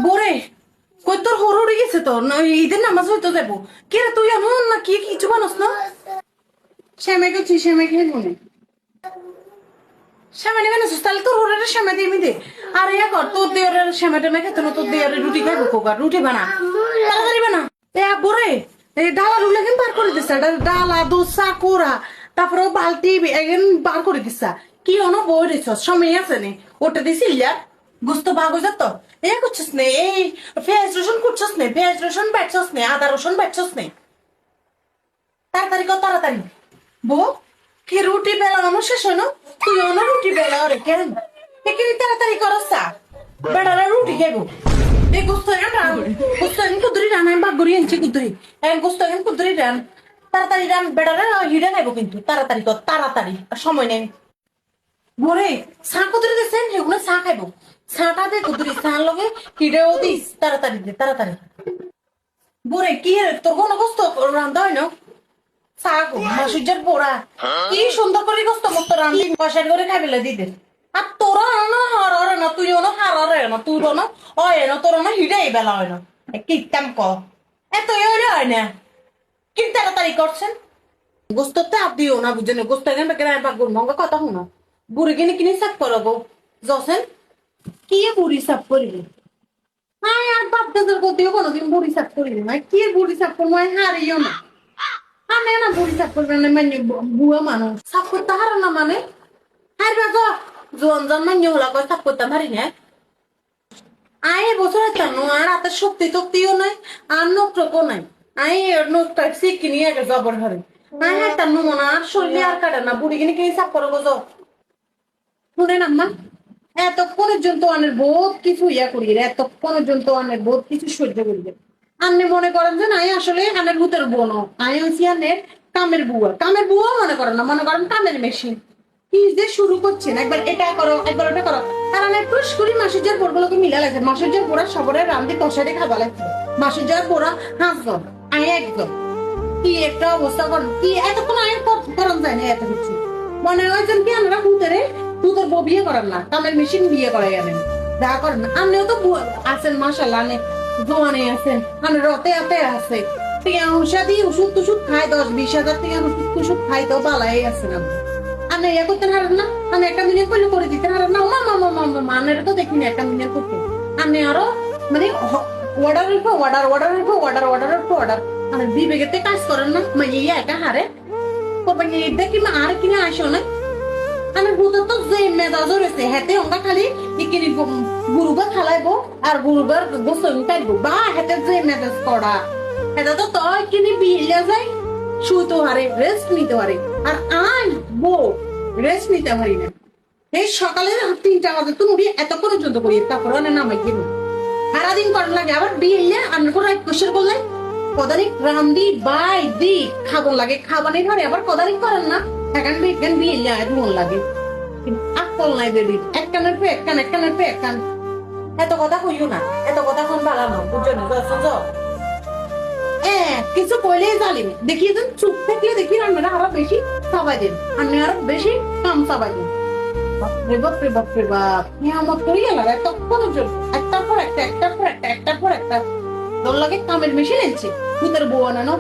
বোরে কই তোর হর উড়ে গেছে তো ঈদের নামাজ হইতো যাবো কে রে তুই এমন না কি কিছু বানস না শ্যামে গেছি শ্যামে খেয়ে মনে শ্যামে নেবে না তাহলে তোর হরের শ্যামে দিয়ে দে আর ইয়া কর তোর দেওয়ার শ্যামে টেমে খেতে না তোর দেওয়ার রুটি খাইবো কোকার রুটি বানা তাড়াতাড়ি বানা এ বোরে এই ডালা রুলে কিন্তু বার করে দিচ্ছে ডালা দোসা কোরা তারপরে বালতি একদিন বার করে দিচ্ছা কি অন বই রেছ সময় আছে নে ওটা দিছি ইয়া গুস্ত ভাগ হয়ে যেত এ করছিস নে এই পেঁয়াজ রসুন কুটছস নে পেঁয়াজ রসুন বেটছস নে আদা রসুন বেটছস নে তাড়াতাড়ি কর তাড়াতাড়ি বউ কি রুটি বেলা আমার শেষ হলো তুই অন রুটি বেলা রে কেন এখানে তাড়াতাড়ি করসা বেড়ারা রুটি খাইবো এই গুস্ত এখন কুদরি রান আমি বাগ গড়ি আনছি কুদরি এখন গুস্ত এখন কুদরি রান তাড়াতাড়ি রান বেড়ারা হিড়ে খাইবো কিন্তু তাড়াতাড়ি কর তাড়াতাড়ি আর সময় নেই বরে চা কুদরি দিছেন সেগুলো চা খাইবো চাটা দে কুদরি চা লগে হিড়েও দিস তাড়াতাড়ি দে তাড়াতাড়ি বরে কি তোর কোনো গোস্ত রান্ধা হয় না চা গো মাসুজার পোড়া কি সুন্দর করে গোস্ত মস্ত রান্ধি কষার করে খাইবেলে দিতে আর তোরা না হার না তুই না হার না তুই না ওই না তোর না হিড়াই বেলা হয় না কি কাম ক এত ইয়ে হয় না কি তাড়াতাড়ি করছেন গোস্ততে আপ দিও না বুঝছেন গোস্ত এখানে বেকার বাগুর মঙ্গা কথা শোনো বুড়ি কিনে কিনে সাফ করবো যছেন কি বুড়ি সাফ করিবে হ্যাঁ আর বাপ দাদার গতিও কোনোদিন বুড়ি সাফ করিবে না কি বুড়ি সাফ করবো হারিও না আমি না বুড়ি সাফ করবে না মানে বুয়া মানুষ সাফ করতে হারো না মানে হারবে তো জন জন মানে হলা করে সাফ করতে পারি না আই বছর জানো আর হাতে শক্তি টক্তিও নাই আর নকটকও নাই আই নকটা শিখিনি আগে জবর ধরে আই একটা নুমনা আর শরীরে আর কাটে না বুড়ি কিনে কিনে সাফ করো গো শুনেন আম্মা এতক্ষণের জন্য অনেক বহুত কিছু ইয়া করি এতক্ষণের জন্য অনেক বহুত কিছু সহ্য করি আপনি মনে করেন যে নাই আসলে আনের ভূতের বোন আমি হচ্ছি আনের কামের বুয়া মনে করেন না মনে করেন কামের মেশিন কি যে শুরু করছেন একবার এটা করো একবার ওটা করো আর আমি একটু করি মাসুজার বোরগুলোকে মিলা লাগছে মাসুজার বোরা সবরে রান্ধি কষারে খাওয়া লাগছে মাসুজার বোরা 5 জন আমি 1 জন কি একটা অবস্থা করেন কি এতক্ষণ আয় করেন যায় না এত কিছু মনে হয়েছেন কি আমরা ভূতের বউ বিয়ে করেন না কামের মেশিন বিয়ে করাই আনেন দেখা করেন না আপনিও তো আছেন মাসাল্লাহ জোয়ানে আছেন মানে রতে আতে আছে ওষুধ টুষুধ খাই 10-20 হাজার টাকা ওষুধ খাই তো বালাই আছে না আপনি ইয়ে করতে হারেন না আমি একটা মিনিট করলে করে দিতে হারেন না মানের তো দেখিনি একটা মিনিট করতে আপনি আরো মানে অর্ডার মানে বিবেকেতে কাজ করেন না মানে ইয়ে একা হারে করবেন দেখি আর কিনে আসো না আমি ভূতের তো যে মেজাজ রয়েছে হেতে আমরা খালি ইকিনি গুরুবার খালাইবো আর গুরুবার গোসল খাইবো বা হেতে যে মেজাজ করা এটা তো তয় কিনি বিলে যায় শুইতে পারে রেস্ট নিতে পারে আর আই বউ রেস্ট নিতে পারি না এই সকালে 3টা বাজে তুমি উঠি এতক্ষণ পর্যন্ত করি তারপরে নামাই দিব সারাদিন করার লাগে আবার বিয়ে আন্না করে কোশের করলে কদারিক রান্দি বাই দি খাবার লাগে খাবার নেই ঘরে আবার কদারিক করেন না এখন বিজ্ঞান বিয়ে মন লাগে আকল নাই বেবি এক কানের পে এক কান এত কথা কইও না এত কথা কোন বাগানো বুঝছো না কিছু কইলেই জালিম দেখি চুপ থাকলে দেখি রান্নাটা আরো বেশি সবাই দিন আমি আরো বেশি কাম সবাই দিন বাপরে বাপ নিয়ামত করি এলাম এতক্ষণ জন্য একটার পর একটা দল লাগে কামের মেশিন এনেছে ভূতের বউ আনানো